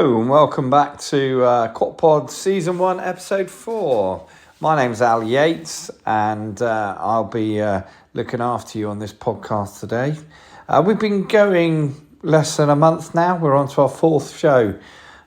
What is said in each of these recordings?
Hello and welcome back to Quad Pod Season 1, Episode 4. My name's Al Yates and I'll be looking after you on this podcast today. We've been going less than a month now. We're on to our fourth show.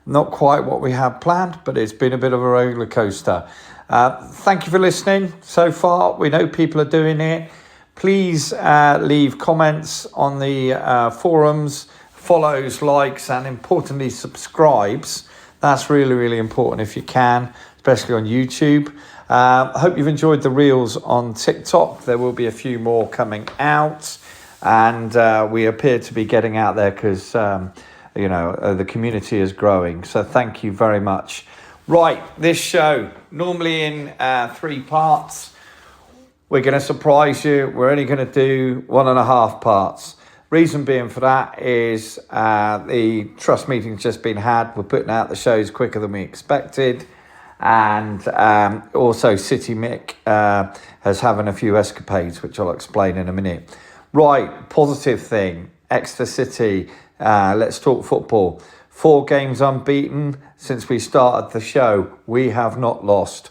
Not quite what we had planned, but it's been a bit of a roller coaster. Thank you for listening so far. We know people are doing it. Please leave comments on the forums, follows, likes, and importantly subscribes. That's really, really important if you can, especially on YouTube. I hope you've enjoyed the reels on TikTok. There will be a few more coming out, and we appear to be getting out there because the community is growing. So thank you very much. Right, this show, normally in 3 parts. We're going to surprise you. We're only going to do 1.5 parts. Reason being for that is the trust meeting's just been had. We're putting out the shows quicker than we expected. And also City Mick has having a few escapades, which I'll explain in a minute. Right, positive thing. Exeter City, let's talk football. 4 games unbeaten since we started the show. We have not lost.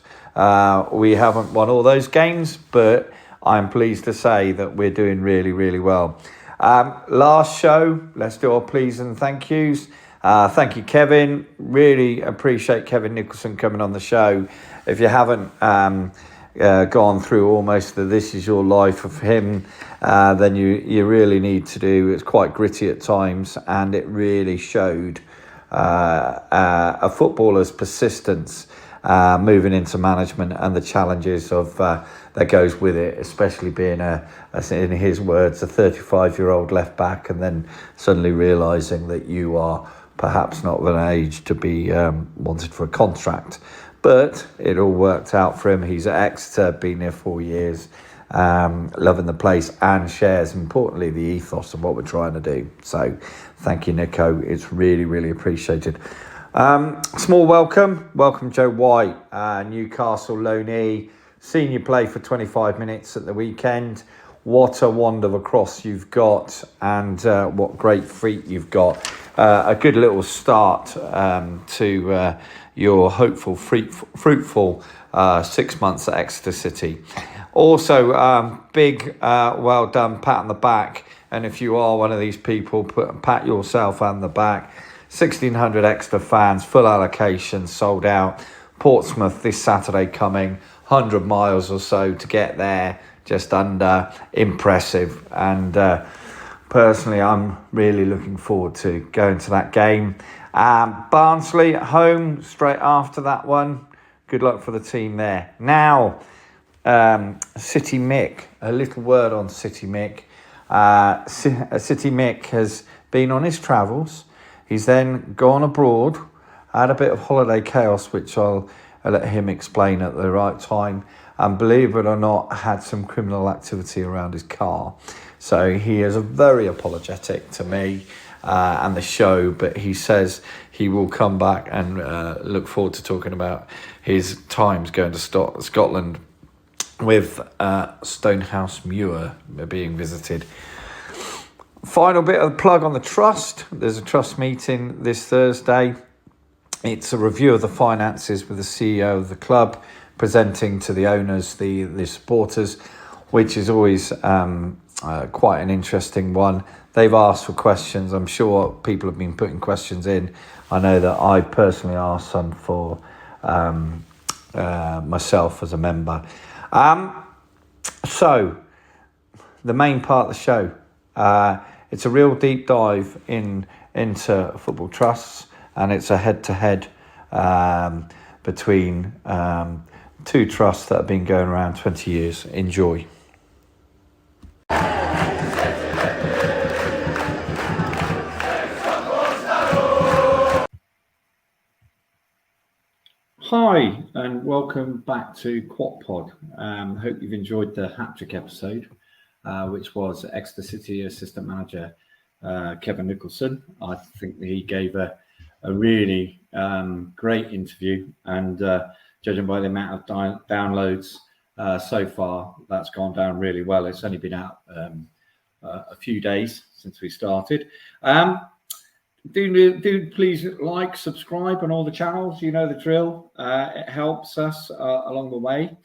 We haven't won all those games, but I'm pleased to say that we're doing really, really well. Last show, let's do our please and thank yous. Thank you, Kevin. Really appreciate Kevin Nicholson coming on the show. If you haven't gone through almost the This Is Your Life of him, then you really need to do. It's quite gritty at times, and it really showed a footballer's persistence moving into management and the challenges of that goes with it, especially being in his words, a 35-year-old left back, and then suddenly realising that you are perhaps not of an age to be wanted for a contract. But it all worked out for him. He's at Exeter, been there 4 years, loving the place, and shares, importantly, the ethos of what we're trying to do. So thank you, Nico. It's really, really appreciated. Small welcome Joe White, Newcastle loanee, seen you play for 25 minutes at the weekend. What a wand of a cross you've got, and what great feet you've got. A good little start to your hopeful, fruitful 6 months at Exeter City. Also, big well done, pat on the back. And if you are one of these people, pat yourself on the back. 1,600 Exeter fans, full allocation, sold out. Portsmouth this Saturday coming, 100 miles or so to get there, just under. Impressive. And personally, I'm really looking forward to going to that game. Barnsley at home straight after that one. Good luck for the team there. Now, City Mick, a little word on City Mick. City Mick has been on his travels. He's then gone abroad, had a bit of holiday chaos, which I'll let him explain at the right time. And believe it or not, had some criminal activity around his car. So he is very apologetic to me and the show, but he says he will come back and look forward to talking about his times going to Scotland with Stonehouse Muir being visited. Final bit of the plug on the trust. There's a trust meeting this Thursday. It's a review of the finances with the CEO of the club, presenting to the owners, the supporters, which is always quite an interesting one. They've asked for questions. I'm sure people have been putting questions in. I know that I personally asked some for myself as a member. So, the main part of the show. It's a real deep dive into football trusts, and it's a head-to-head between 2 trusts that have been going around 20 years. Enjoy. Hi, and welcome back to Quad Pod. Hope you've enjoyed the hat-trick episode, which was Exeter City assistant manager Kevin Nicholson. I think he gave a really great interview, and judging by the amount of downloads so far, that's gone down really well. It's only been out a few days since we started. do please like, subscribe on all the channels. You know the drill. It helps us along the way.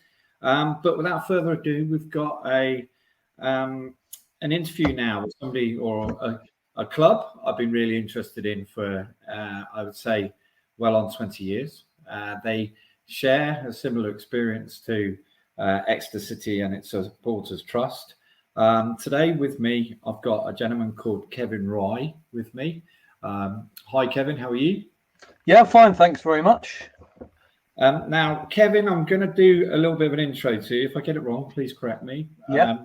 But without further ado, we've got an interview now with somebody or a club I've been really interested in for, I would say, well on 20 years. They share a similar experience to Exeter City and its supporters trust. Today with me, I've got a gentleman called Kevin Roy with me. Hi, Kevin. How are you? Yeah, fine. Thanks very much. Now, Kevin, I'm going to do a little bit of an intro to you. If I get it wrong, please correct me. Yeah.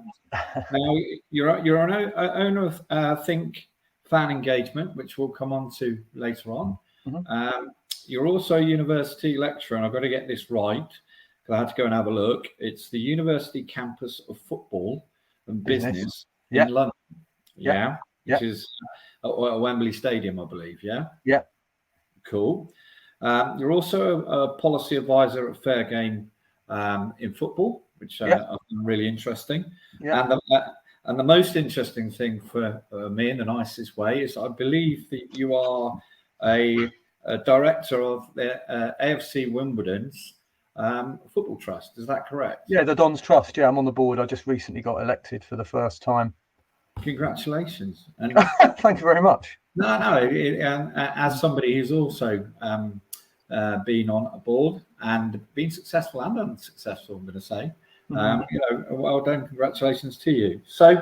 Now, you're an owner of Think Fan Engagement, which we'll come on to later on. Mm-hmm. You're also a university lecturer, and I've got to get this right because I had to go and have a look. It's the University Campus of Football and Business in London. Yeah. Which is at Wembley Stadium, I believe. Yeah. Yeah. Cool. You're also a policy advisor at Fair Game in football, which I find really interesting. Yeah. And the most interesting thing for me in the nicest way is I believe that you are a director of the AFC Wimbledon's football trust. Is that correct? Yeah, the Don's Trust. Yeah, I'm on the board. I just recently got elected for the first time. Congratulations. And thank you very much. No. As somebody who's also been on a board and been successful and unsuccessful, I'm going to say, well done. Congratulations to you. So,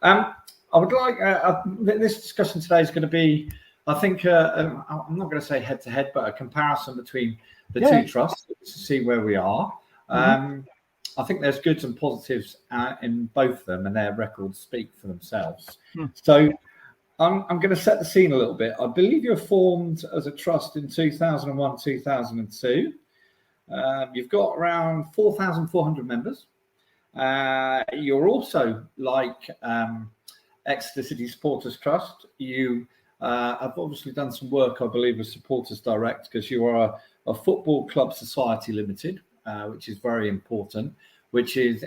I would like this discussion today is going to be, I think, I'm not going to say head to head, but a comparison between the two trusts to see where we are. I think there's goods and positives in both of them, and their records speak for themselves. So I'm going to set the scene a little bit. I believe you're formed as a trust in 2001, 2002. You've got around 4,400 members. You're also like Exeter City Supporters Trust. You have obviously done some work, I believe, with Supporters Direct because you are a Football Club Society Limited, which is very important, which is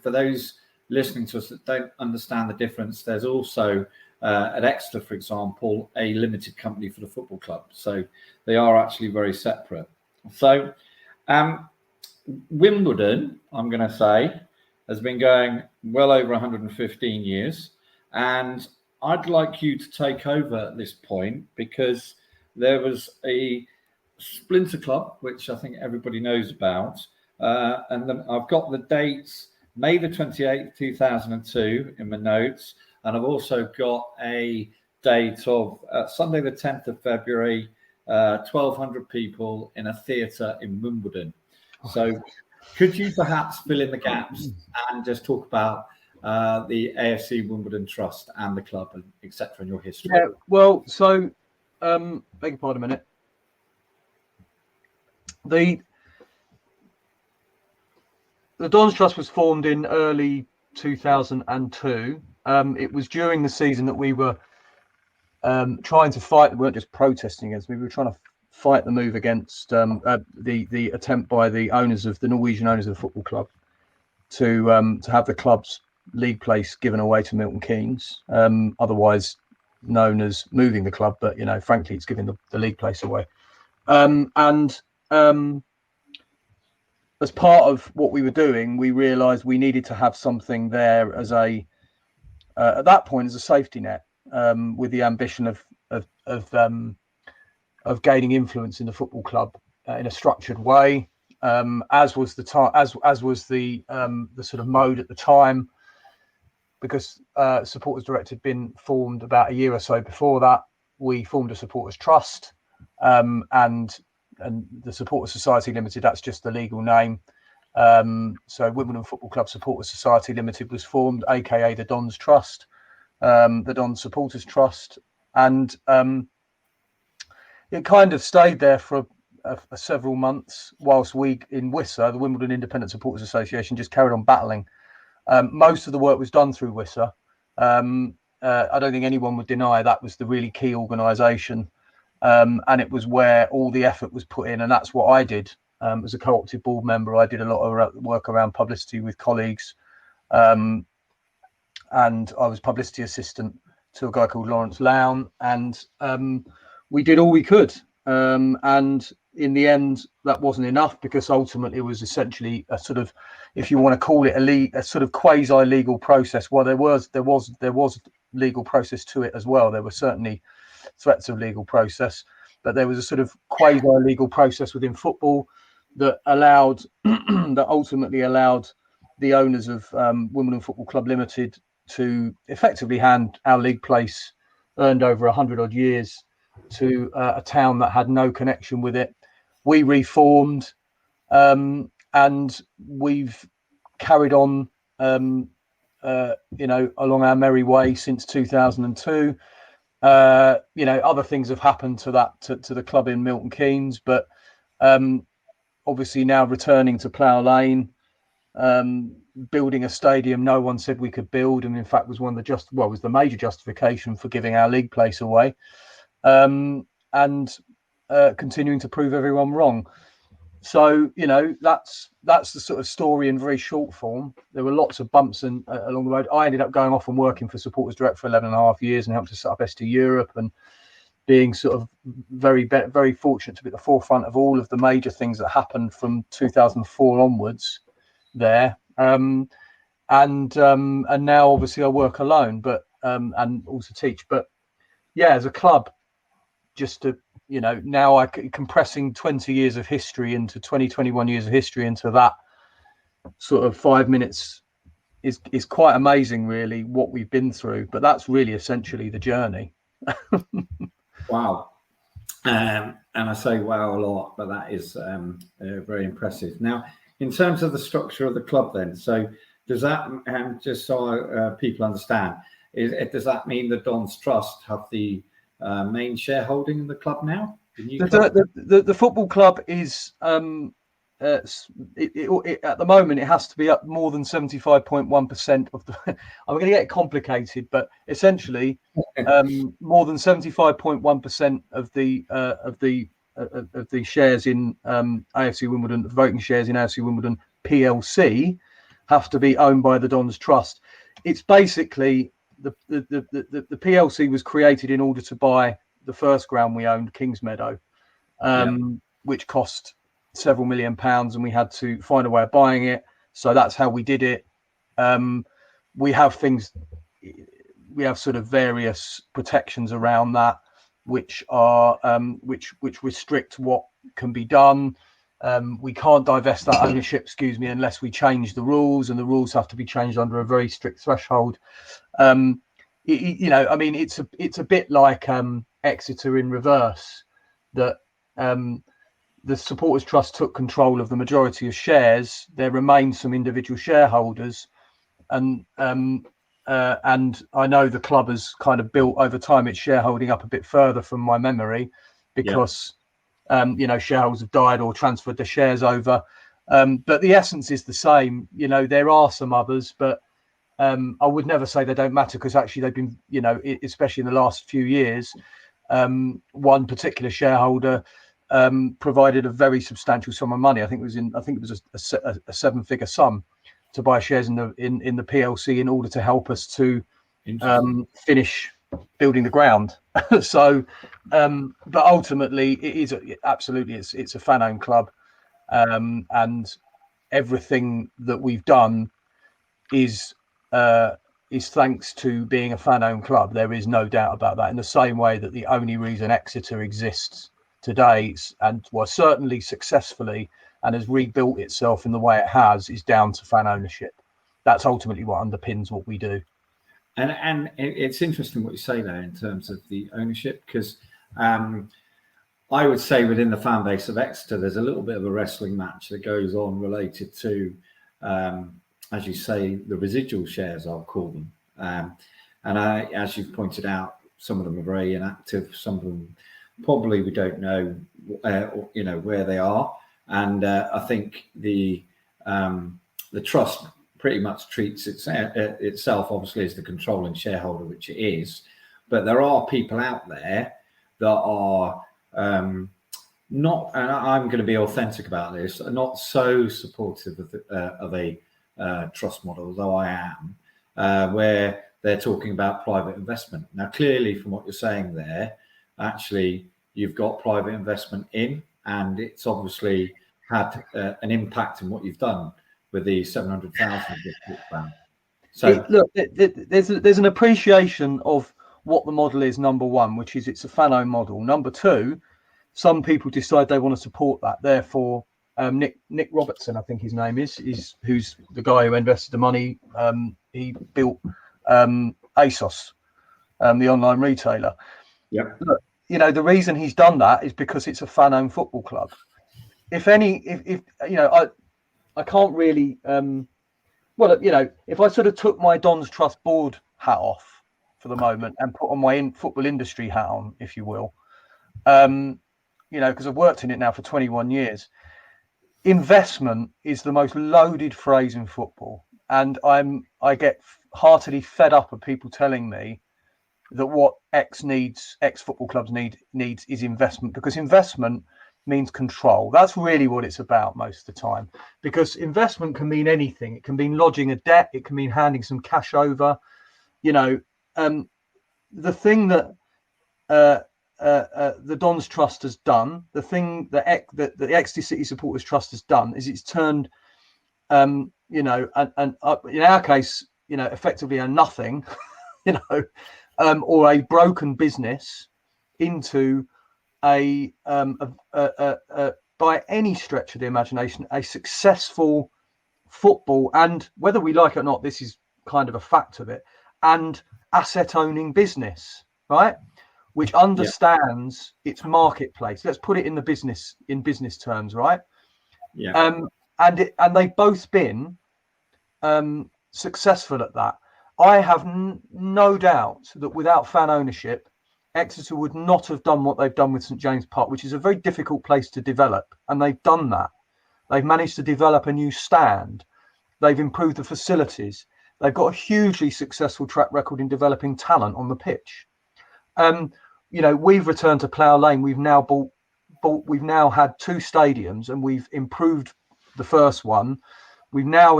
for those listening to us that don't understand the difference, there's also at Exeter, for example, a limited company for the football club. So they are actually very separate. So Wimbledon, I'm going to say, has been going well over 115 years. And I'd like you to take over at this point because there was a splinter club, which I think everybody knows about. And then I've got the dates, May the 28th, 2002 in my notes. And I've also got a date of Sunday the 10th of February, 1,200 people in a theatre in Wimbledon. So could you perhaps fill in the gaps and just talk about the AFC Wimbledon Trust and the club, and etc. in your history? Yeah, well, so, beg your pardon a minute. The Don's Trust was formed in early 2002. It was during the season that we were trying to fight. We weren't just protesting against. We were trying to fight the move against the attempt by the Norwegian owners of the football club to have the club's league place given away to Milton Keynes, otherwise known as moving the club. But frankly, it's giving the league place away. As part of what we were doing, we realised we needed to have something there as at that point as a safety net, with the ambition of gaining influence in the football club in a structured way, as was the sort of mode at the time, because Supporters Direct had been formed about a year or so before that. We formed a Supporters Trust, and the Supporters Society Limited, that's just the legal name. So Wimbledon Football Club Supporters Society Limited was formed, aka the Don's Trust, the Don Supporters Trust, and it kind of stayed there for several months whilst we in WISA, the Wimbledon Independent Supporters Association, just carried on battling. Most of the work was done through WISA. I don't think anyone would deny that was the really key organisation. And it was where all the effort was put in, and that's what I did as a co-opted board member. I did a lot of work around publicity with colleagues, and I was publicity assistant to a guy called Lawrence Lown, and we did all we could. And in the end, that wasn't enough, because ultimately it was essentially a sort of, if you want to call it a sort of quasi-legal process. Well, there was legal process to it as well. There were certainly threats of legal process, but there was a sort of quasi-legal process within football that allowed that ultimately allowed the owners of Wimbledon Football Club Limited to effectively hand our league place, earned over 100 odd years, to a town that had no connection with it. We reformed, and we've carried on, along our merry way since 2002. Other things have happened to the club in Milton Keynes, but obviously now returning to Plough Lane, building a stadium no one said we could build, and in fact was was the major justification for giving our league place away, and continuing to prove everyone wrong. So that's the sort of story in very short form. There were lots of bumps along the road. I ended up going off and working for Supporters Direct for 11 and a half years and helped to set up ST Europe, and being sort of very, very fortunate to be at the forefront of all of the major things that happened from 2004 onwards there. And now obviously I work alone, but and also teach. But yeah, as a club, just to now compressing 20 years of history into 21 years of history into that sort of 5 minutes is quite amazing, really, what we've been through. But that's really essentially the journey. Wow. And I say wow a lot, but that is very impressive. Now, in terms of the structure of the club then, so does that, just so people understand, does that mean the Dons Trust have the main shareholding in the club now? The football club is, at the moment, it has to be up more than 75.1% of the. I'm going to get complicated, but essentially, more than 75.1% of the shares in AFC Wimbledon, the voting shares in AFC Wimbledon PLC, have to be owned by the Dons Trust. It's basically the PLC was created in order to buy the first ground we owned, Kingsmeadow, which cost several £1 million, and we had to find a way of buying it. So that's how we did it. We have sort of various protections around that, which are which restrict what can be done. We can't divest that ownership, unless we change the rules, and the rules have to be changed under a very strict threshold. It's a bit like Exeter in reverse, that the Supporters Trust took control of the majority of shares. There remain some individual shareholders, and I know the club has kind of built over time its shareholding up a bit further from my memory, because shareholders have died or transferred their shares over. But the essence is the same. There are some others, but I would never say they don't matter, because actually they've been, especially in the last few years, one particular shareholder provided a very substantial sum of money. I think it was a seven-figure sum to buy shares in the PLC in order to help us to finish building the ground. So, but ultimately, it is absolutely it's a fan-owned club, and everything that we've done is thanks to being a fan-owned club. There is no doubt about that. In the same way that the only reason Exeter exists today, and was certainly successfully, and has rebuilt itself in the way it has, is down to fan ownership. That's ultimately what underpins what we do. And it's interesting what you say there in terms of the ownership, because I would say within the fan base of Exeter, there's a little bit of a wrestling match that goes on related to, as you say, the residual shares, I'll call them. And as you've pointed out, some of them are very inactive. Some of them probably we don't know, where they are. And I think the trust pretty much treats itself, obviously, as the controlling shareholder, which it is. But there are people out there that are not, and I'm going to be authentic about this, not so supportive of a trust model, though I am, where they're talking about private investment. Now, clearly, from what you're saying there, actually, you've got private investment in, and it's obviously had an impact in what you've done with the 700,000. So look, there's an appreciation of what the model is. Number one, which is it's a fan-owned model. Number two, some people decide they want to support that. Therefore, Nick Robertson, I think his name is who's the guy who invested the money. He built ASOS, the online retailer. yeah, Look, the reason he's done that is because it's a fan-owned football club. If I can't really. If I sort of took my Don's Trust board hat off for the moment and put on my football industry hat on, if you will, because I've worked in it now for 21 years. Investment is the most loaded phrase in football, and I get heartily fed up of people telling me that what X football clubs needs is investment, because investment means control. That's really what it's about most of the time, because investment can mean anything. It can mean lodging a debt. It can mean handing some cash over. The thing that the Don's Trust has done, the thing that the Exeter City Supporters Trust has done, is it's turned, and in our case, effectively a nothing, or a broken business into by any stretch of the imagination, a successful football, and whether we like it or not, this is kind of a fact of it, and asset owning business, right? Which understands its marketplace. Let's put it in business terms, right? Yeah. And they've both been successful at that. I have no doubt that without fan ownership, Exeter would not have done what they've done with St James Park, which is a very difficult place to develop. And they've done that. They've managed to develop a new stand. They've improved the facilities. They've got a hugely successful track record in developing talent on the pitch. We've returned to Plough Lane. We've now had two stadiums, and we've improved the first one. We now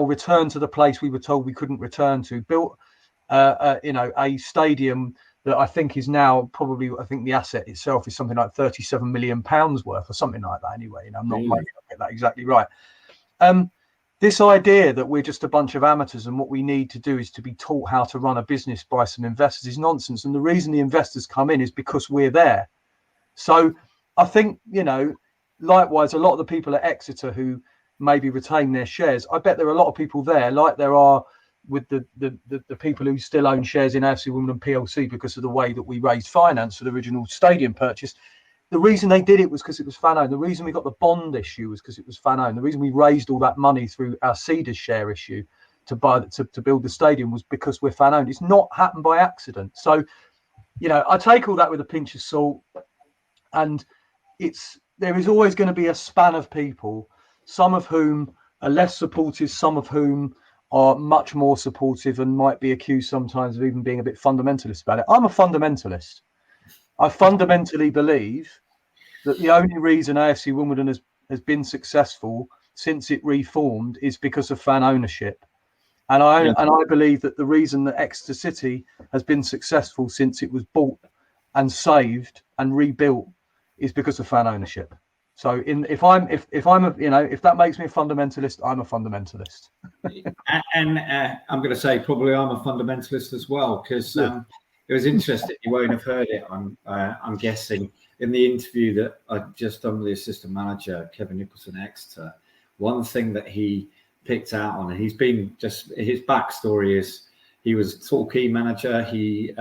returned to the place we were told we couldn't return to. Built a stadium that I think is now probably, I think the asset itself is something like £37 million worth or something like that. Anyway, I'm not making that exactly right. This idea that we're just a bunch of amateurs and what we need to do is to be taught how to run a business by some investors is nonsense. And the reason the investors come in is because we're there. So I think, likewise, a lot of the people at Exeter who maybe retain their shares, I bet there are a lot of people there, like there are with the people who still own shares in AFC Wimbledon PLC because of the way that we raised finance for the original stadium purchase. The reason they did it was because it was fan-owned. The reason we got the bond issue was because it was fan-owned. The reason we raised all that money through our Cedars share issue to build the stadium was because we're fan-owned. It's not happened by accident. So, I take all that with a pinch of salt, and there is always going to be a span of people, some of whom are less supportive, some of whom are much more supportive and might be accused sometimes of even being a bit fundamentalist about it. I'm a fundamentalist. I fundamentally believe that the only reason AFC Wimbledon has been successful since it reformed is because of fan ownership. And I believe that the reason that Exeter City has been successful since it was bought and saved and rebuilt is because of fan ownership. So if that makes me a fundamentalist, I'm a fundamentalist. And I'm going to say probably I'm a fundamentalist as well, because it was interesting. You won't have heard it. I'm guessing in the interview that I just done with the assistant manager, Kevin Nicholson, Exeter. One thing that he picked out on, and he's been just his backstory is he was Torquay manager. He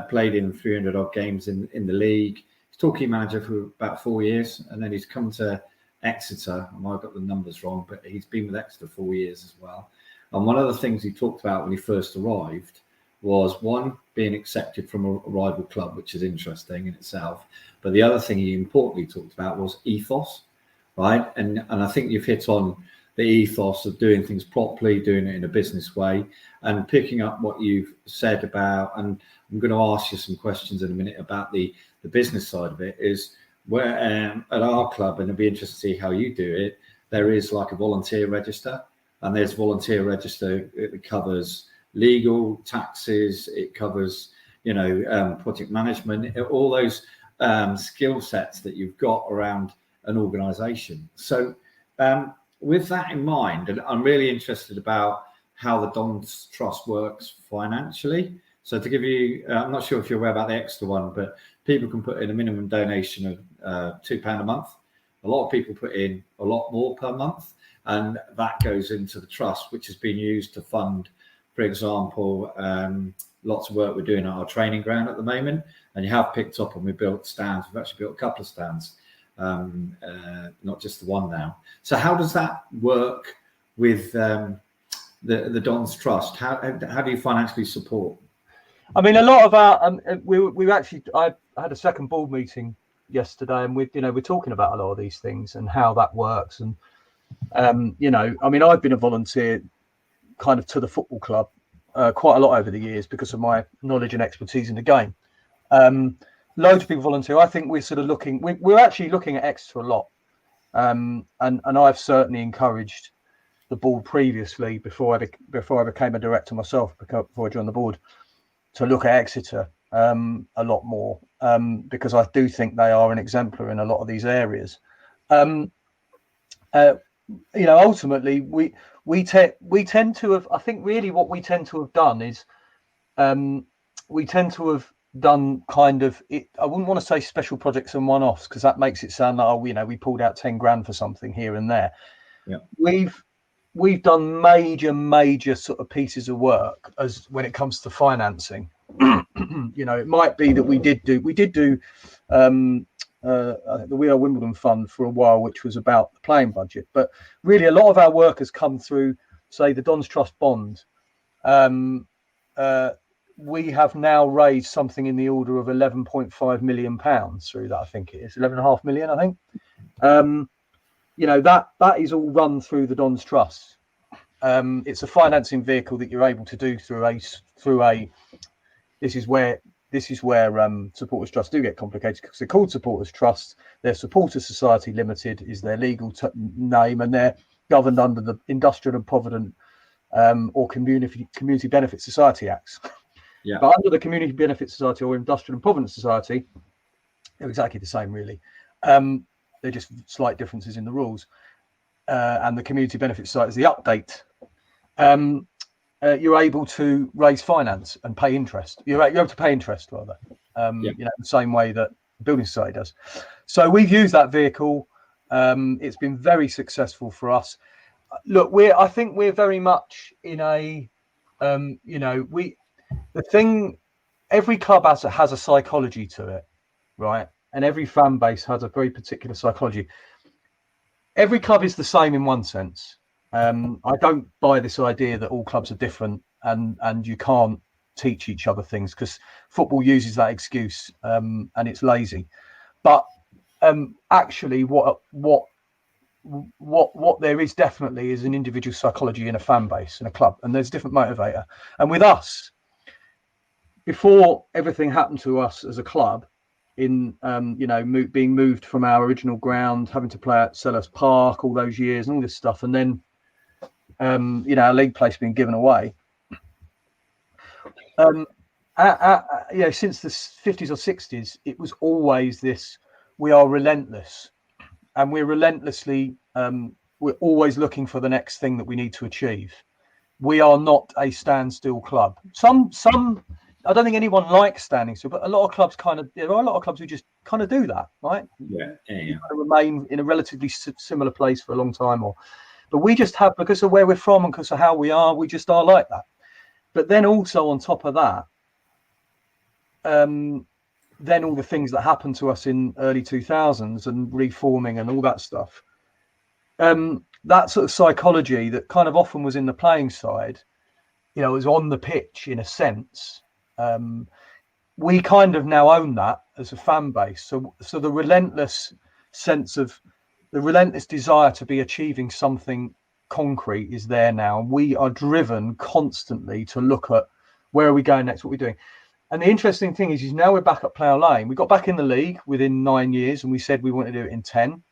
played in 300 odd games in the league. He's Torquay manager for about 4 years, and then he's come to Exeter. I might have got the numbers wrong, but he's been with Exeter 4 years as well. And one of the things he talked about when he first arrived was, one, being accepted from a rival club, which is interesting in itself. But the other thing he importantly talked about was ethos, right? And I think you've hit on the ethos of doing things properly, doing it in a business way, and picking up what you've said about, and I'm going to ask you some questions in a minute about the business side of it, is where at our club, and it'd be interesting to see how you do it, there is like a volunteer register, and there's volunteer register that covers legal, taxes, it covers, project management, all those skill sets that you've got around an organisation. So with that in mind, and I'm really interested about how the Dons Trust works financially. So to give you, I'm not sure if you're aware about the Exeter one, but people can put in a minimum donation of £2 a month. A lot of people put in a lot more per month, and that goes into the trust, which has been used to fund, for example, lots of work we're doing at our training ground at the moment. And you have picked up, and we built stands. We've actually built a couple of stands, not just the one now. So how does that work with the Dons Trust? How do you financially support? I mean, a lot of our I had a second board meeting yesterday, and we're talking about a lot of these things and how that works. And I mean, I've been a volunteer kind of to the football club quite a lot over the years because of my knowledge and expertise in the game. Loads of people volunteer. I think we're sort of we're actually looking at Exeter a lot, and I've certainly encouraged the board previously before I became a director myself, before I joined the board, to look at Exeter a lot more, because I do think they are an exemplar in a lot of these areas. Ultimately, we tend to have, I think really what we tend to have done is we tend to have done kind of, I wouldn't want to say special projects and one-offs, because that makes it sound like, we pulled out 10 grand for something here and there. Yeah. We've done major sort of pieces of work as when it comes to financing. It might be that we did do the We Are Wimbledon fund for a while, which was about the playing budget. But really, a lot of our work has come through, say, the Dons Trust bond. We have now raised something in the order of £11.5 million through that. I think it is 11.5 million. I think. That is all run through the Dons Trust. It's a financing vehicle that you're able to do through a. This is where supporters trusts do get complicated, because they're called supporters trusts. Their supporters society limited is their legal name, and they're governed under the Industrial and Provident or Community Benefit Society Acts. Yeah. But under the Community Benefit Society or Industrial and Provident Society, they're exactly the same, really. They're just slight differences in the rules. And the Community Benefit Society is the update. You're able to raise finance and pay interest. You're able to pay interest, rather, the same way that the Building Society does. So we've used that vehicle. It's been very successful for us. Look, I think we're very much in a, every club has a psychology to it, right? And every fan base has a very particular psychology. Every club is the same in one sense. I don't buy this idea that all clubs are different and you can't teach each other things, because football uses that excuse and it's lazy. But actually, what there is definitely is an individual psychology in a fan base in a club, and there's a different motivator. And with us, before everything happened to us as a club, in being moved from our original ground, having to play at Selhurst Park all those years and all this stuff, and then our league place being given away. Since the 50s or 60s, it was always this: we are relentless, and we're relentlessly we're always looking for the next thing that we need to achieve. We are not a standstill club. Some I don't think anyone likes standing still, but a lot of clubs there are a lot of clubs who just kind of do that, right? Yeah. Remain in a relatively similar place for a long time, but we just have, because of where we're from and because of how we are, we just are like that. But then also on top of that, then all the things that happened to us in early 2000s and reforming and all that stuff, that sort of psychology that kind of often was in the playing side, was on the pitch in a sense. We kind of now own that as a fan base. So the relentless sense of the relentless desire to be achieving something concrete is there now. We are driven constantly to look at where are we going next, what we're doing. And the interesting thing is now we're back at Plough Lane. We got back in the league within 9 years, and we said we want to do it in 10.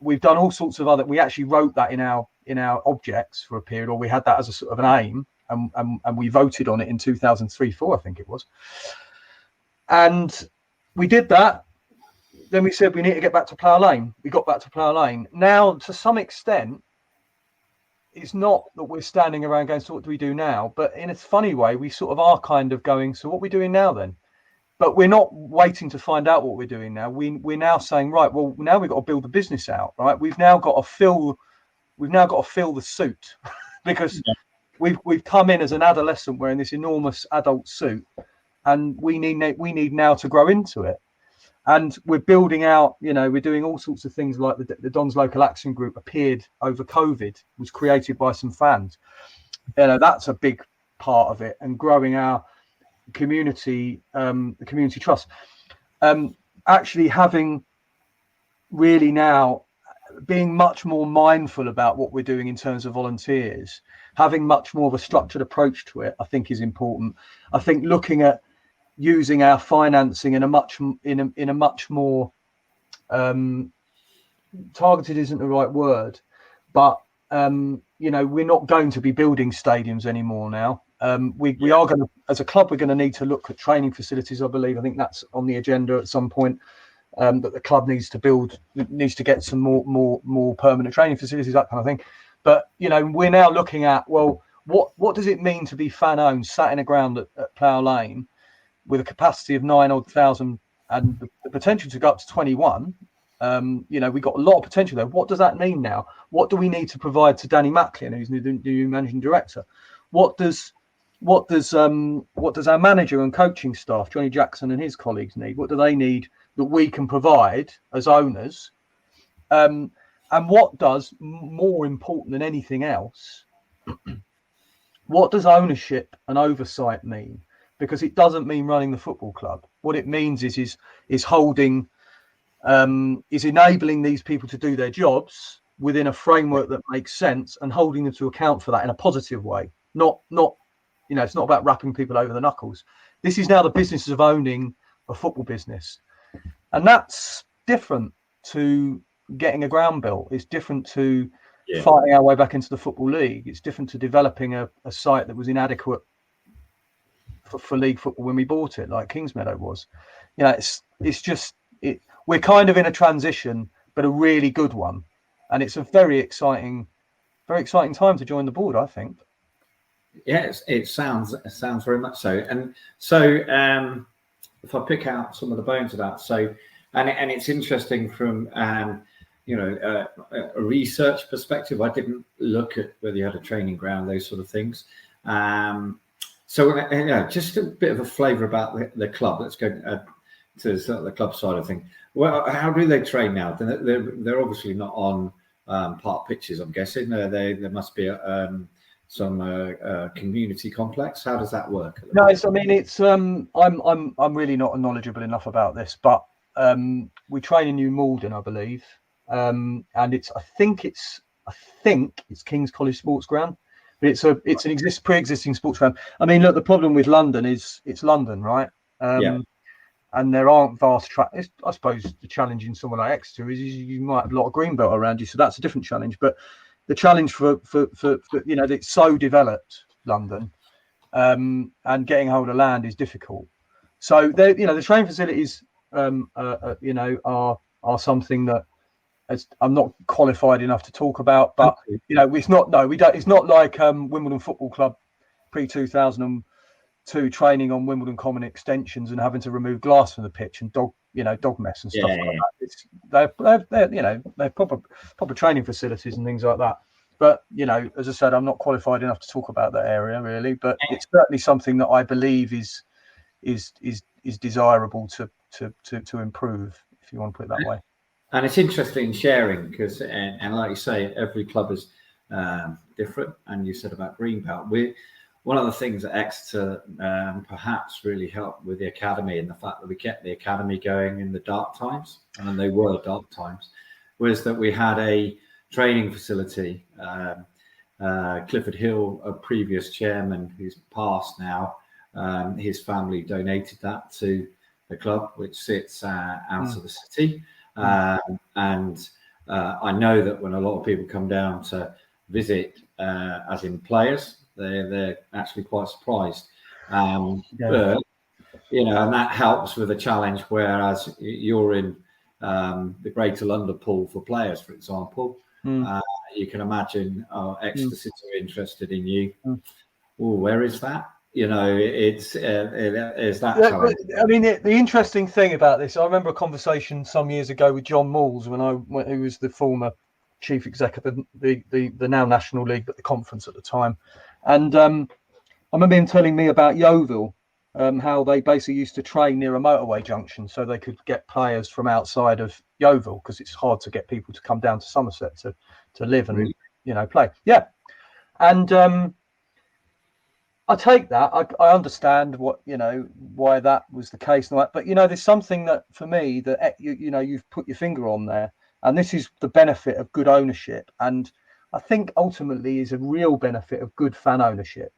We've done all sorts of we actually wrote that in our objects for a period, or we had that as a sort of an aim. and we voted on it in 2003-4, I think it was. And we did that. Then we said we need to get back to Plough Lane. We got back to Plough Lane. Now, to some extent, it's not that we're standing around going, so what do we do now? But in a funny way, we sort of are kind of going, so what are we doing now then? But we're not waiting to find out what we're doing now. We're now saying, right, well, now we've got to build the business out, right? We've now got to fill the suit because we've come in as an adolescent wearing this enormous adult suit, and we need now to grow into it. And we're building out, we're doing all sorts of things like the Dons Local Action Group appeared over COVID, was created by some fans. That's a big part of it, and growing our community, the community trust. Actually having really now being much more mindful about what we're doing in terms of volunteers, having much more of a structured approach to it, I think is important. I think looking at using our financing in a much more targeted isn't the right word, but we're not going to be building stadiums anymore now. We are going to, as a club, we're going to need to look at training facilities. I believe. I think that's on the agenda at some point. That the club needs to get some more permanent training facilities, that kind of thing. But we're now looking at, well, what does it mean to be fan owned, sat in a ground at Plough Lane, with a capacity of 9,000 and the potential to go up to 21. We've got a lot of potential there. What does that mean now? What do we need to provide to Danny Macklin, who's the new managing director? What does our manager and coaching staff, Johnny Jackson and his colleagues, need? What do they need that we can provide as owners? And what does, more important than anything else, what does ownership and oversight mean? Because it doesn't mean running the football club. What it means is holding, is enabling these people to do their jobs within a framework that makes sense, and holding them to account for that in a positive way. Not it's not about wrapping people over the knuckles. This is now the business of owning a football business, and that's different to getting a ground built. It's different to fighting our way back into the Football League. It's different to developing a site that was inadequate for league football when we bought it, like Kingsmeadow was. We're kind of in a transition, but a really good one, and it's a very exciting time to join the board, I think. Yes, it sounds very much so. And so if I pick out some of the bones of that, and it's interesting from a research perspective. I didn't look at whether you had a training ground, those sort of things. So just a bit of a flavour about the club. Let's go to the club side of things. Well, how do they train now? They're obviously not on park pitches, I'm guessing. There must be some community complex. How does that work? No, it's I'm really not knowledgeable enough about this, but we train in New Malden, I believe, and I think it's King's College Sports Ground. But it's an pre-existing sports ground. I mean, look, the problem with London is it's London, right? And there aren't vast tracks. I suppose the challenge in somewhere like Exeter is you might have a lot of greenbelt around you, so that's a different challenge. But the challenge for it's so developed, London, and getting hold of land is difficult. So the training facilities, are something that I'm not qualified enough to talk about, but it's not. No, we don't. It's not like Wimbledon Football Club pre-2002 training on Wimbledon Common extensions and having to remove glass from the pitch and dog mess and stuff like that. They're proper training facilities and things like that. But as I said, I'm not qualified enough to talk about that area really. But it's certainly something that I believe is desirable to improve, if you want to put it that way. And it's interesting sharing because, and like you say, every club is different. And you said about Greenbelt, one of the things that Exeter perhaps really helped with the academy, and the fact that we kept the academy going in the dark times, and they were dark times, was that we had a training facility. Clifford Hill, a previous chairman who's passed now, his family donated that to the club, which sits out of the city. And I know that when a lot of people come down to visit, as in players, they're actually quite surprised. Yeah. But, and that helps with a challenge. Whereas you're in the Greater London pool for players, for example, you can imagine Exeter City are interested in you. Oh, where is that? It's that challenge. I mean, the interesting thing about this, I remember a conversation some years ago with John Malls who was the former chief executive of the now National League, but the conference at the time, and I remember him telling me about Yeovil, how they basically used to train near a motorway junction so they could get players from outside of Yeovil, because it's hard to get people to come down to Somerset to live and play. Yeah, and I take that. I understand what why that was the case, and all that. But there's something that for me that you've put your finger on there, and this is the benefit of good ownership, and I think ultimately is a real benefit of good fan ownership,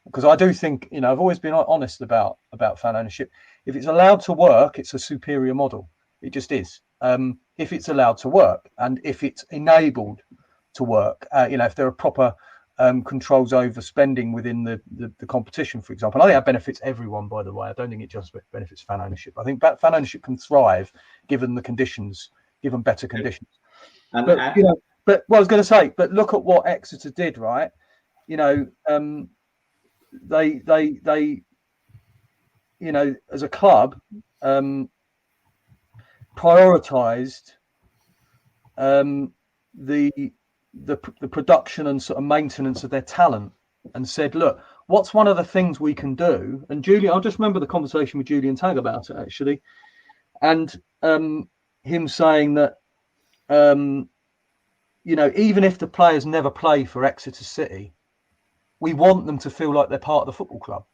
because I do think I've always been honest about fan ownership. If it's allowed to work, it's a superior model. It just is. If it's allowed to work, and if it's enabled to work, if there are proper controls over spending within the competition, for example. I think that benefits everyone, by the way. I don't think it just benefits fan ownership. I think fan ownership can thrive given the conditions, given better conditions. But what I was going to say, but look at what Exeter did, right? They as a club prioritized the production and sort of maintenance of their talent, and said, look, what's one of the things we can do? And Julian, I'll just remember the conversation with Julian Tagg about it, actually, and him saying that even if the players never play for Exeter City, we want them to feel like they're part of the football club,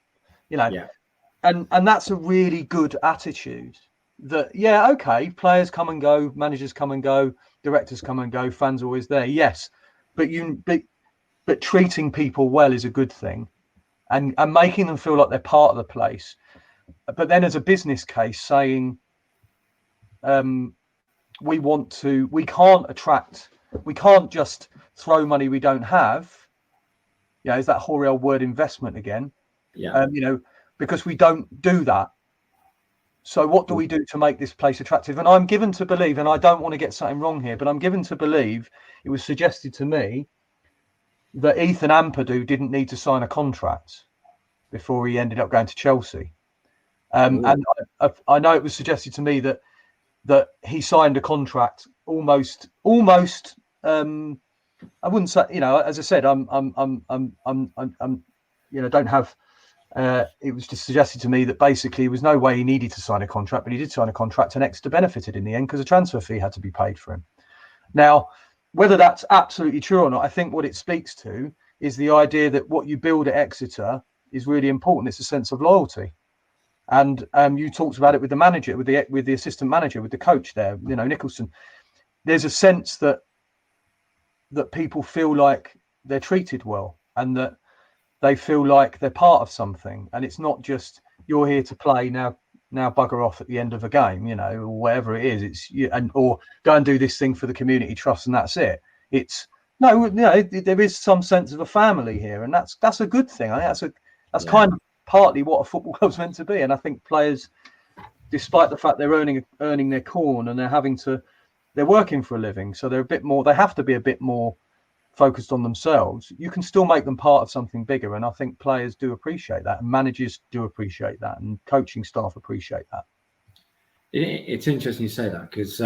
and that's a really good attitude. That okay, players come and go, managers come and go, directors come and go, fans are always there, yes, but treating people well is a good thing, and making them feel like they're part of the place. But then as a business case, saying we can't just throw money we don't have. Is that hoary old word investment again? Because we don't do that. So what do we do to make this place attractive? And I'm given to believe, and I don't want to get something wrong here, but I'm given to believe, it was suggested to me that Ethan Ampadu didn't need to sign a contract before he ended up going to Chelsea. And I know it was suggested to me that he signed a contract almost. I wouldn't say, as I said, don't have. It was just suggested to me that basically there was no way he needed to sign a contract, but he did sign a contract, and Exeter benefited in the end because a transfer fee had to be paid for him. Now, whether that's absolutely true or not, I think what it speaks to is the idea that what you build at Exeter is really important. It's a sense of loyalty, and you talked about it with the manager, with the assistant manager, with the coach there, Nicholson. There's a sense that people feel like they're treated well, and that they feel like they're part of something, and it's not just you're here to play now bugger off at the end of a game, or whatever it is. It's or go and do this thing for the community trust, and that's it. It's no, there is some sense of a family here, and that's a good thing. I think that's kind of partly what a football club's meant to be. And I think players, despite the fact they're earning their corn, and they're working for a living, so they're a bit more. They have to be a bit more focused on themselves. You can still make them part of something bigger, and I think players do appreciate that, and managers do appreciate that, and coaching staff appreciate that. It's interesting you say that, because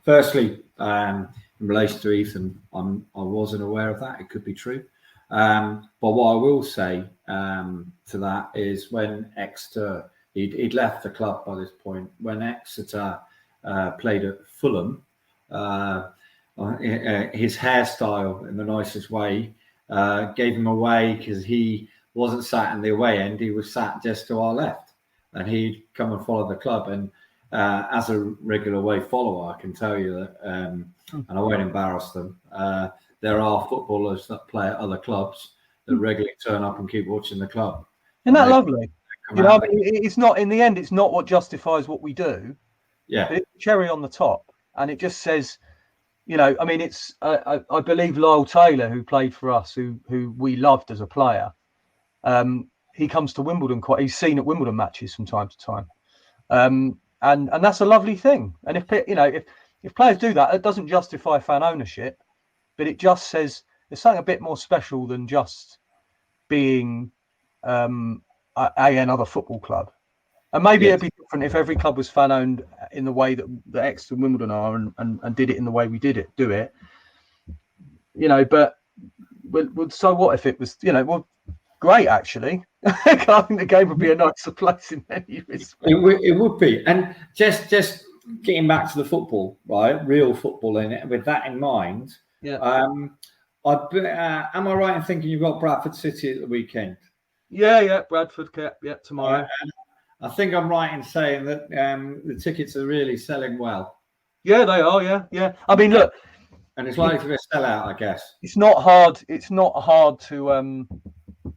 firstly, in relation to Ethan, I wasn't aware of that. It could be true, but what I will say to that is when Exeter, he'd left the club by this point. When Exeter played at Fulham, his hairstyle, in the nicest way, gave him away, because he wasn't sat in the away end, he was sat just to our left, and he'd come and follow the club. And as a regular away follower, I can tell you that, and I won't embarrass them, there are footballers that play at other clubs that regularly turn up and keep watching the club. Isn't that lovely? It's not, in the end, it's not what justifies what we do. Yeah, but it's cherry on the top, and it just says, I mean, it's I believe Lyle Taylor, who played for us, who we loved as a player. He comes to Wimbledon he's seen at Wimbledon matches from time to time, and that's a lovely thing. And if players do that, it doesn't justify fan ownership, but it just says there's something a bit more special than just being another football club. And maybe it'd be different if every club was fan owned in the way that Exeter and Wimbledon are, and did it in the way we do it. But so what if it was, great actually. I think the game would be a nicer place in many respects. It would be. And just getting back to the football, right? Real football in it. With that in mind, am I right in thinking you've got Bradford City at the weekend? Yeah, Bradford, tomorrow. I think I'm right in saying that the tickets are really selling well. Yeah, they are. Yeah. I mean, look, and it's likely to be a sellout, I guess. It's not hard to. I'm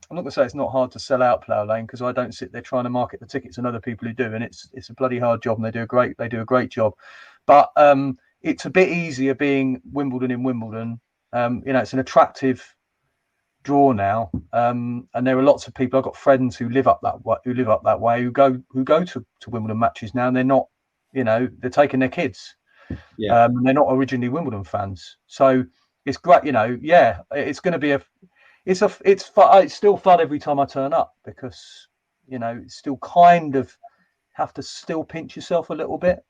not going to say it's not hard to sell out Plough Lane, because I don't sit there trying to market the tickets, and other people who do, and it's a bloody hard job, and they do a great job. But it's a bit easier being Wimbledon in Wimbledon. It's an attractive draw now, and there are lots of people. I've got friends who live up that way who go to Wimbledon matches now, and they're not, they're taking their kids, and they're not originally Wimbledon fans. So it's great, it's going to be it's still fun every time I turn up, because it's still kind of have to still pinch yourself a little bit.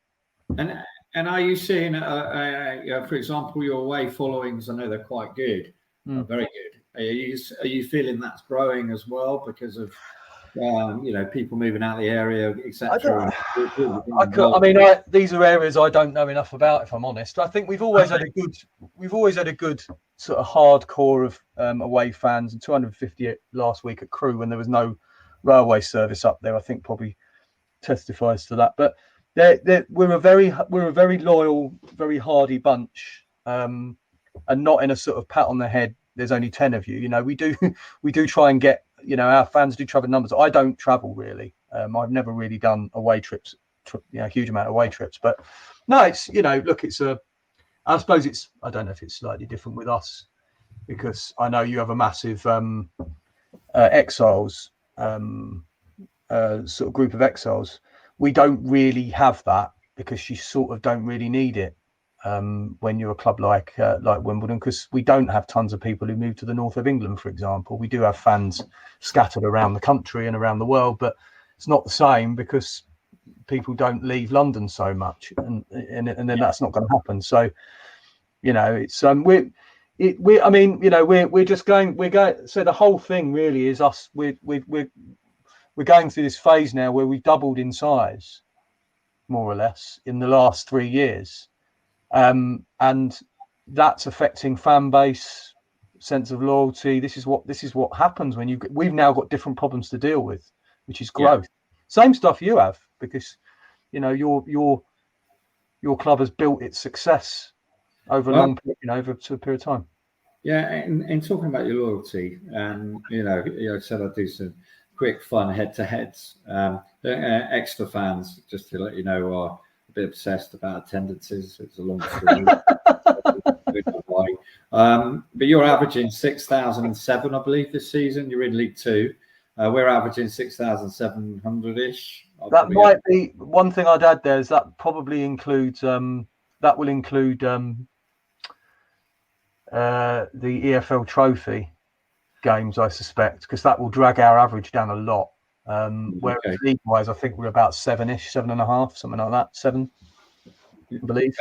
And are you seeing, for example, your away followings? I know they're quite good, very good. Are you feeling that's growing as well because of people moving out of the area, etc.? These are areas I don't know enough about, if I'm honest. I think we've always had a good sort of hardcore of away fans, and 250 last week at Crewe when there was no railway service up there, I think probably testifies to that. But we're a very loyal, very hardy bunch, and not in a sort of pat on the head. There's only 10 of you. We do try and get, our fans do travel numbers. I don't travel really. I've never really done away trips, a huge amount of away trips. But no, it's, look, I suppose I don't know if it's slightly different with us, because I know you have a massive exiles, sort of group of exiles. We don't really have that, because you sort of don't really need it. When you're a club like Wimbledon, because we don't have tons of people who move to the north of England, for example. We do have fans scattered around the country and around the world, but it's not the same, because people don't leave London so much, and then that's not going to happen. So, it's we're just going. So the whole thing really is us. We're going through this phase now where we doubled in size, more or less, in the last 3 years. And that's affecting fan base, sense of loyalty. This is what happens when we've now got different problems to deal with, which is growth. Same stuff you have, because your club has built its success over a long over a period of time. Yeah, and talking about your loyalty, I said I'd do some quick fun head-to-heads. Extra fans, just to let you know, are a bit obsessed about attendances. It's a long story. But you're averaging 6,007, I believe, this season. You're in League Two. We're averaging 6,700-ish. That might be one thing I'd add there, is that probably includes that will include the EFL Trophy games, I suspect, because that will drag our average down a lot. Whereas league-wise, I think we're about 7-ish, 7.5, something like that, 7, I believe.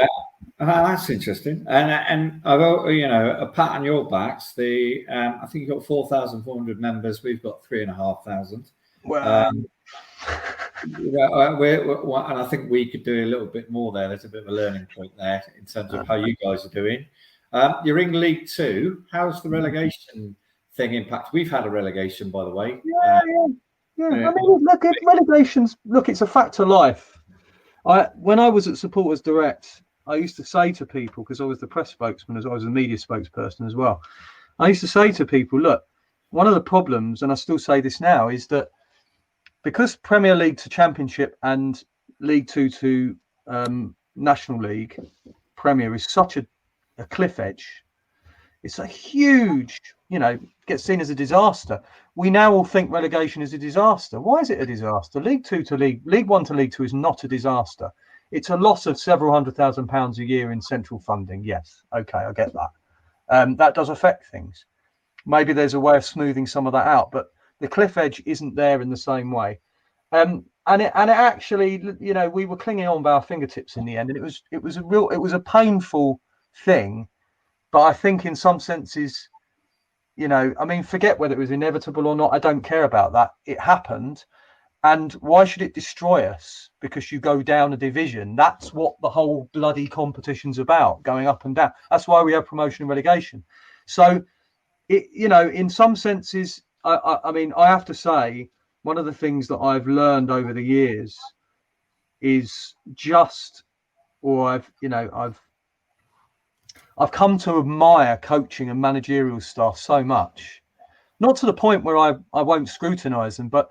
That's interesting. And I've a pat on your backs. I think you've got 4,400 members. We've got 3,500. Wow. And I think we could do a little bit more there. There's a bit of a learning point there in terms of how you guys are doing. You're in League Two. How's the relegation thing impact? We've had a relegation, by the way. Yeah. I mean, look, it's a fact of life. When I was at Supporters Direct, I used to say to people, because I was the press spokesman as well, I was a media spokesperson as well. I used to say to people, look, one of the problems, and I still say this now, is that because Premier League to Championship and League Two to National League, Premier is such a a cliff edge. It's a huge, gets seen as a disaster. We now all think relegation is a disaster. Why is it a disaster? League One to League Two is not a disaster. It's a loss of several £100,000 a year in central funding. Yes, okay, I get that. That does affect things. Maybe there's a way of smoothing some of that out, but the cliff edge isn't there in the same way. And it actually, we were clinging on by our fingertips in the end, and it was a painful thing. But I think in some senses, forget whether it was inevitable or not. I don't care about that. It happened. And why should it destroy us because you go down a division? That's what the whole bloody competition's about, going up and down. That's why we have promotion and relegation. So, in some senses, I have to say, one of the things that I've learned over the years is I've come to admire coaching and managerial staff so much, not to the point where I won't scrutinise them, but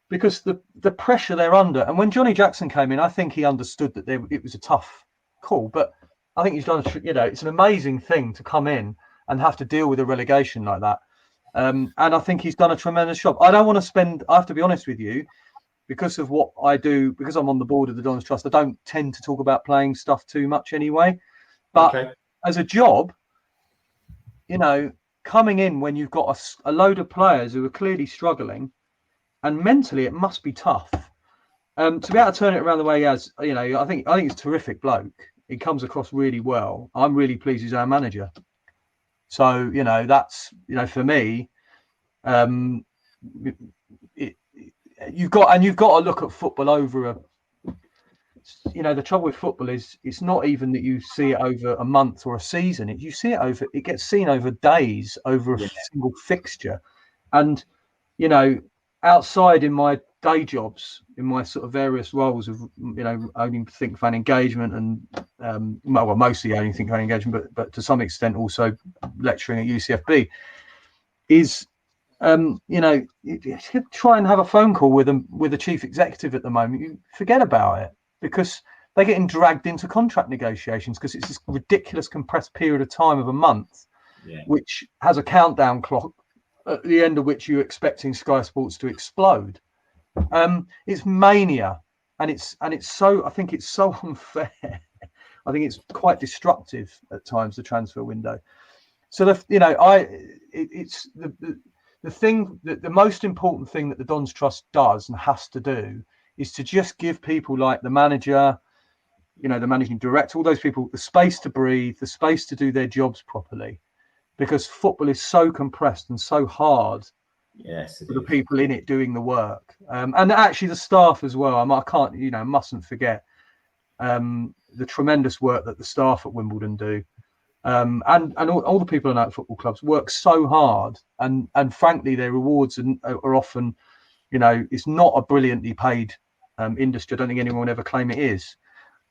because the pressure they're under. And when Johnny Jackson came in, I think he understood that it was a tough call. But I think he's done, it's an amazing thing to come in and have to deal with a relegation like that. And I think he's done a tremendous job. I don't want to I have to be honest with you, because of what I do, because I'm on the board of the Dons Trust, I don't tend to talk about playing stuff too much anyway. But as a job, coming in when you've got a load of players who are clearly struggling, and mentally it must be tough. To be able to turn it around the way he has, I think he's a terrific bloke. He comes across really well. I'm really pleased he's our manager. So, that's, for me, you've got to look at football over the trouble with football is it's not even that you see it over a month or a season. It gets seen over days, over a single fixture. And, outside in my day jobs, in my sort of various roles of, owning think fan engagement and, mostly owning think fan engagement, but to some extent also lecturing at UCFB, is, you try and have a phone call with a chief executive at the moment. You forget about it because they're getting dragged into contract negotiations because it's this ridiculous compressed period of time of a month, which has a countdown clock at the end of which you're expecting Sky Sports to explode. It's mania, and it's so, I think it's so unfair. I think it's quite destructive at times, the transfer window. So it's the thing that the most important thing that the Dons Trust does and has to do is to just give people like the manager, the managing director, all those people, the space to breathe, the space to do their jobs properly, because football is so compressed and so hard. Yes, for the people in it doing the work, and actually the staff as well. I can't, mustn't forget the tremendous work that the staff at Wimbledon do, and all the people in our football clubs work so hard, and frankly their rewards are often, it's not a brilliantly paid industry. I don't think anyone would ever claim it is.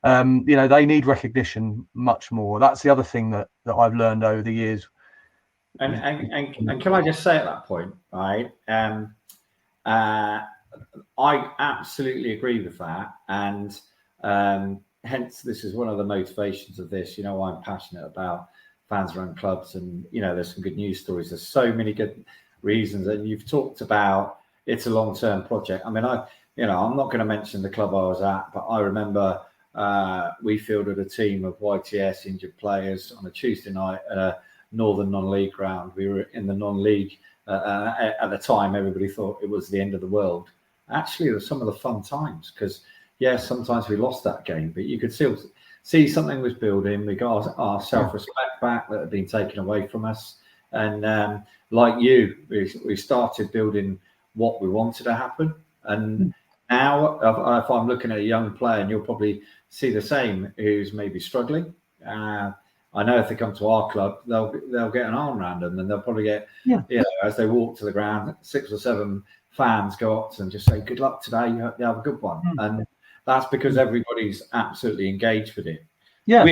They need recognition much more. That's the other thing that I've learned over the years. And can I just say at that point, right? I absolutely agree with that, and hence this is one of the motivations of this. I'm passionate about fans-run clubs, and there's some good news stories. There's so many good reasons, and you've talked about it's a long-term project. I mean, I'm not going to mention the club I was at, but I remember we fielded a team of YTS injured players on a Tuesday night at a Northern non-league ground. We were in the non-league at the time. Everybody thought it was the end of the world. Actually, it was some of the fun times because, sometimes we lost that game, but you could still see something was building. We got our self-respect back that had been taken away from us. And like you, we started building what we wanted to happen. And now, if I'm looking at a young player, and you'll probably see the same, who's maybe struggling, I know if they come to our club, they'll get an arm around them, and they'll probably get, as they walk to the ground, 6 or 7 fans go up to them and just say, "Good luck today. You have a good one." And that's because everybody's absolutely engaged with it. Yeah.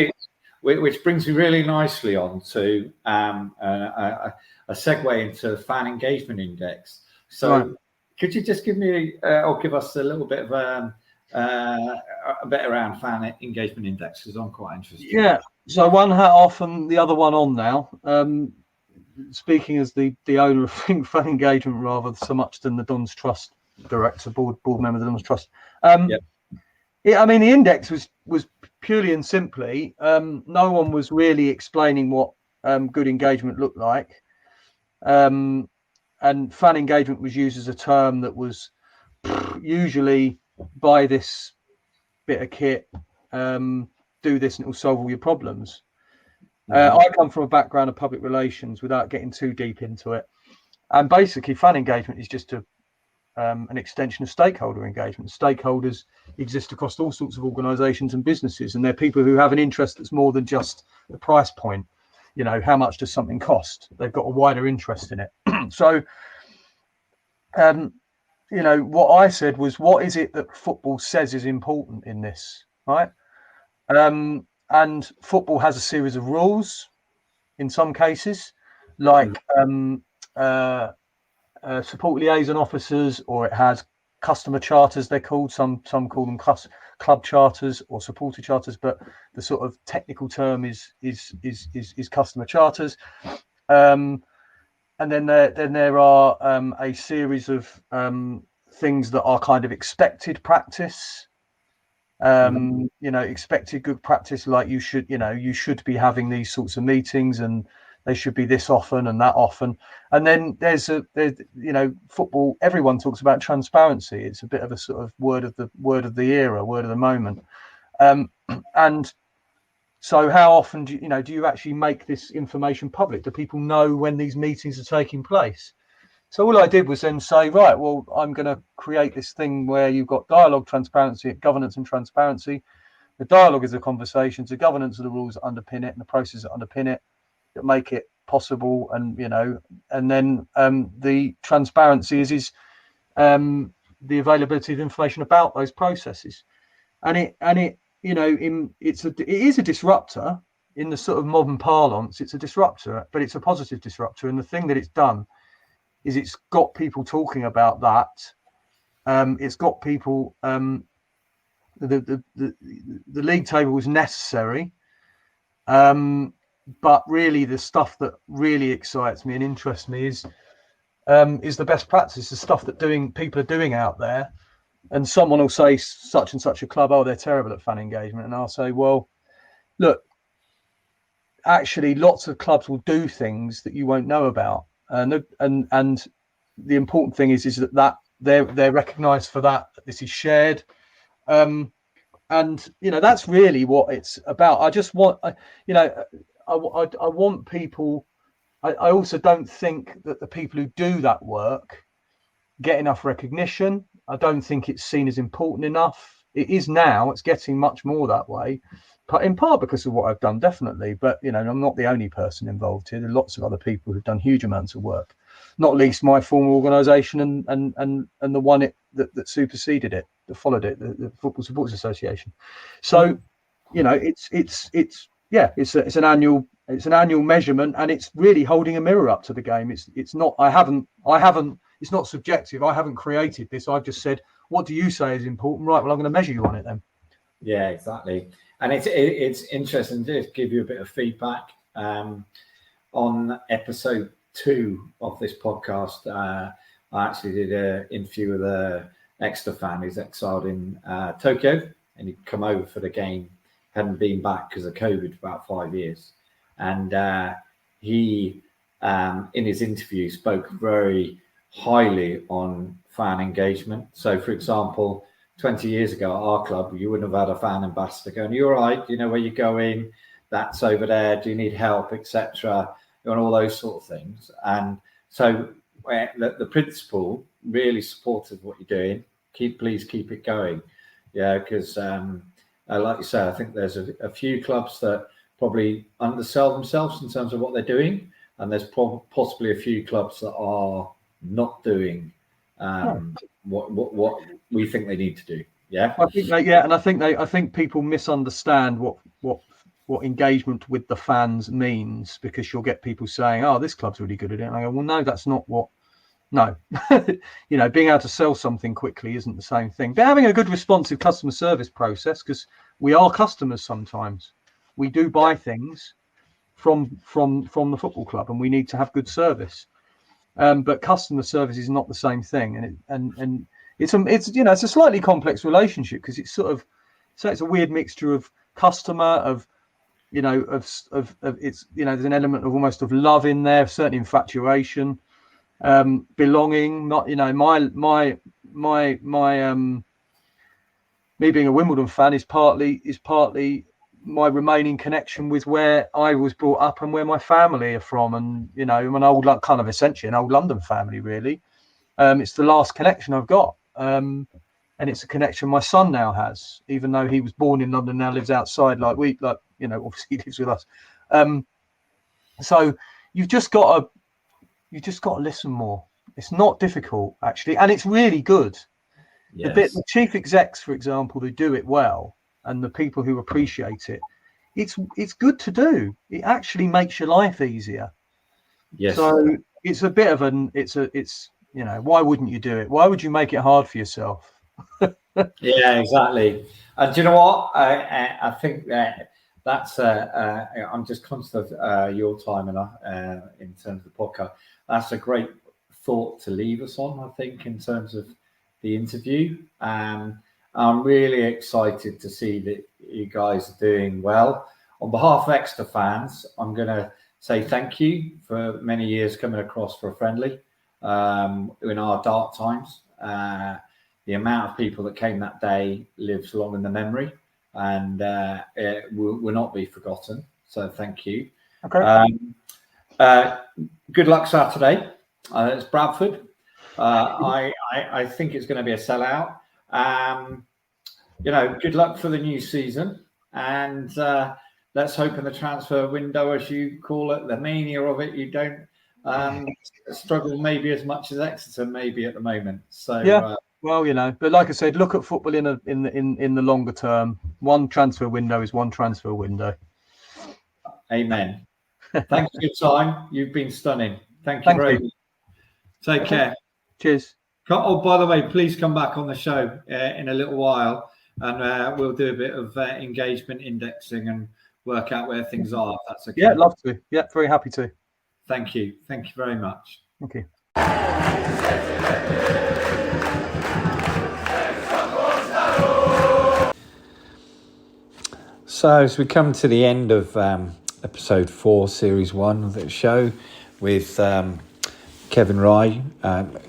Which brings me really nicely on to a segue into fan engagement index. So, could you just give me or give us a little bit of a bit around fan engagement index, because I'm quite interested. Yeah. So one hat off and the other one on now. Speaking as the owner of Fan Engagement rather so much than the Dons Trust director, board member of the Dons Trust. Yeah, I mean, the index was purely and simply, no one was really explaining what good engagement looked like. And fan engagement was used as a term that was usually buy this bit of kit, do this and it will solve all your problems. I come from a background of public relations without getting too deep into it. And basically fan engagement is just an extension of stakeholder engagement. Stakeholders exist across all sorts of organisations and businesses, and they're people who have an interest that's more than just the price point. You know, how much does something cost? They've got a wider interest in it. So, you know, what I said was, what is it that football says is important in this, right? And football has a series of rules in some cases, like support liaison officers, or it has customer charters, they're called. Some call them club charters or supporter charters, but the sort of technical term is customer charters. And then there are a series of things that are kind of expected practice. You know, expected good practice, like you should be having these sorts of meetings and they should be this often and that often. And then there's football, everyone talks about transparency. It's a bit of a sort of word of the era, word of the moment. And so how often do you actually make this information public? Do people know when these meetings are taking place? So all I did was then say, right, well, I'm going to create this thing where you've got dialogue, transparency, governance and transparency. The dialogue is the conversations, the governance are the rules that underpin it and the processes that underpin it, that make it possible. And, and then the transparency is the availability of information about those processes. And it is a disruptor in the sort of modern parlance. It's a disruptor, but it's a positive disruptor. And the thing that it's done is it's got people talking about that. It's got people. The league table was necessary, but really the stuff that really excites me and interests me is the best practice, the stuff that people are doing out there. And someone will say such and such a club, oh, they're terrible at fan engagement, and I'll say, well, look, actually, lots of clubs will do things that you won't know about. And the important thing is that they're recognised for that. This is shared, and that's really what it's about. I just want, I want people. I also don't think that the people who do that work get enough recognition. I don't think it's seen as important enough. It is now. It's getting much more that way. But in part because of what I've done, definitely. But I'm not the only person involved here. There are lots of other people who've done huge amounts of work, not least my former organisation and the one that superseded it, that followed it, the Football Supporters Association. So, it's an annual measurement, and it's really holding a mirror up to the game. It's not. I haven't. It's not subjective. I haven't created this. I've just said, what do you say is important? Right. Well, I'm going to measure you on it then. Yeah, exactly. And it's interesting to give you a bit of feedback. On episode 2 of this podcast, I actually did an interview with a Exeter fan who's exiled in Tokyo, and he'd come over for the game, hadn't been back because of COVID for about 5 years. And he, in his interview, spoke very highly on fan engagement. So, for example, 20 years ago at our club, you wouldn't have had a fan ambassador going, "You're right, you know where you're going, that's over there, do you need help," etc., and all those sort of things. And so the principal really supported what you're doing. Please keep it going. Yeah, because like you say, I think there's a few clubs that probably undersell themselves in terms of what they're doing, and there's possibly a few clubs that are not doing what we think they need to do. Yeah, I think people misunderstand what engagement with the fans means, because you'll get people saying, "Oh, this club's really good at it," and I go, "Well, no, that's not what." No, being able to sell something quickly isn't the same thing. But having a good responsive customer service process, because we are customers sometimes. we do buy things from the football club, and we need to have good service. But customer service is not the same thing, and it's a slightly complex relationship, because it's it's a weird mixture of customer, of it's there's an element of almost of love in there, certainly infatuation, belonging. Not my me being a Wimbledon fan is partly my remaining connection with where I was brought up and where my family are from, and I'm an old, kind of essentially an old London family, really. It's the last connection I've got, and it's a connection my son now has, even though he was born in London, now lives outside, obviously he lives with us. So you've just got to listen more. It's not difficult, actually, and it's really good. Yes. The chief execs, for example, who do it well, and the people who appreciate it, it's good to do. It actually makes your life easier. Yes. So it's a bit of why wouldn't you do it? Why would you make it hard for yourself? Yeah, exactly. And do you know what? I think that's I'm just conscious of your time in terms of the podcast. That's a great thought to leave us on, I think, in terms of the interview. I'm really excited to see that you guys are doing well. On behalf of Exeter fans, I'm going to say thank you for many years coming across for a friendly in our dark times. The amount of people that came that day lives long in the memory, and it will not be forgotten. So thank you. Okay. Good luck Saturday. It's Bradford. I think it's going to be a sellout. Good luck for the new season, and let's hope in the transfer window, as you call it, the mania of it, you don't struggle maybe as much as Exeter maybe at the moment. So yeah, but like I said, look at football in the longer term. One transfer window is one transfer window. Amen. Thanks for your time. You've been stunning. Thank you very much. Take care. Cheers. Oh, by the way, please come back on the show in a little while, and we'll do a bit of engagement indexing and work out where things are. If that's okay. Yeah, love to. Yeah, very happy to. Thank you. Thank you very much. Okay. So as we come to the end of episode 4, series 1 of the show with Kevin Rye,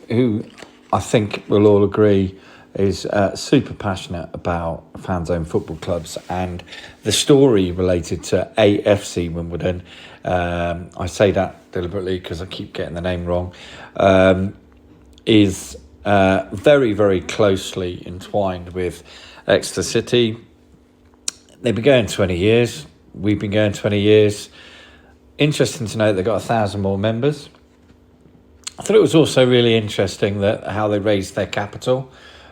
who I think we'll all agree is super passionate about fan zone football clubs, and the story related to AFC Wimbledon, I say that deliberately because I keep getting the name wrong, is very, very closely entwined with Exeter City. They've been going 20 years. We've been going 20 years. Interesting to note they've got 1,000 more members. I thought it was also really interesting that how they raised their capital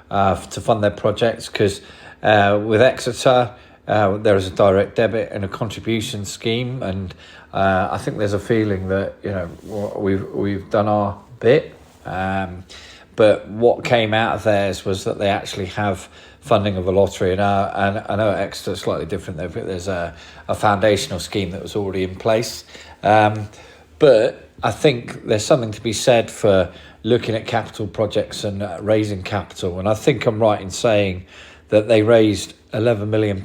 to fund their projects, because with Exeter, there is a direct debit and a contribution scheme, and I think there's a feeling that we've done our bit. But what came out of theirs was that they actually have funding of a lottery, and I know at Exeter it's slightly different. There's a foundational scheme that was already in place, but I think there's something to be said for looking at capital projects and raising capital. And I think I'm right in saying that they raised £11 million,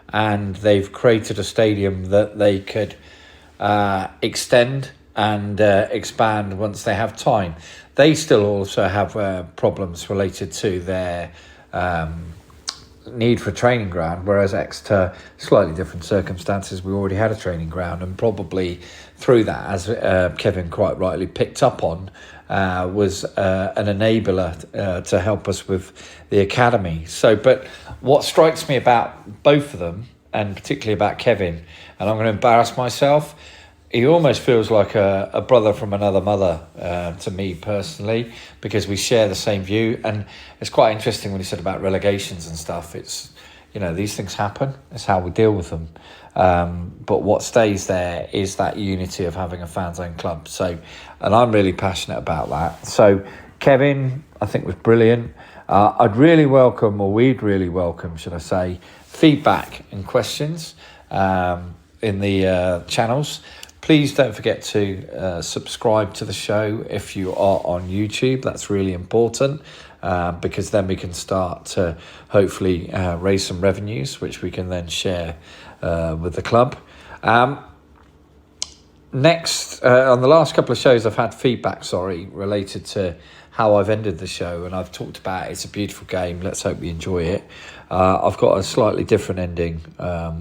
and they've created a stadium that they could extend and expand once they have time. They still also have problems related to their need for a training ground, whereas Exeter, slightly different circumstances. We already had a training ground, and probably through that, as Kevin quite rightly picked up on, was an enabler to help us with the academy. So, but what strikes me about both of them, and particularly about Kevin, and I'm going to embarrass myself, he almost feels like a brother from another mother to me personally, because we share the same view. And it's quite interesting when he said about relegations and stuff. It's, these things happen. It's how we deal with them. But what stays there is that unity of having a fan zone club. So, and I'm really passionate about that. So Kevin, I think, was brilliant. We'd really welcome, should I say, feedback and questions. in the channels. Please don't forget to subscribe to the show if you are on YouTube. That's really important, because then we can start to hopefully raise some revenues, which we can then share with the club. Next, on the last couple of shows, I've had feedback, related to how I've ended the show, and I've talked about it's a beautiful game. Let's hope you enjoy it. I've got a slightly different ending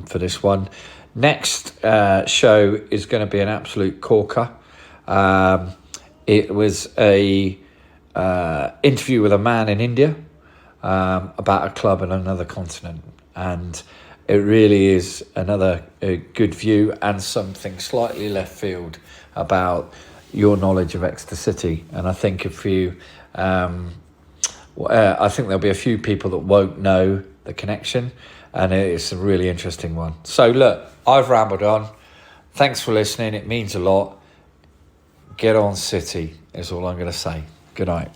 for this one. Next show is going to be an absolute corker. It was a interview with a man in India about a club in another continent, and it really is another good view and something slightly left field about your knowledge of Exeter City. And I think I think there'll be a few people that won't know the connection, and it's a really interesting one. So look, I've rambled on. Thanks for listening. It means a lot. Get on City is all I'm going to say. Good night.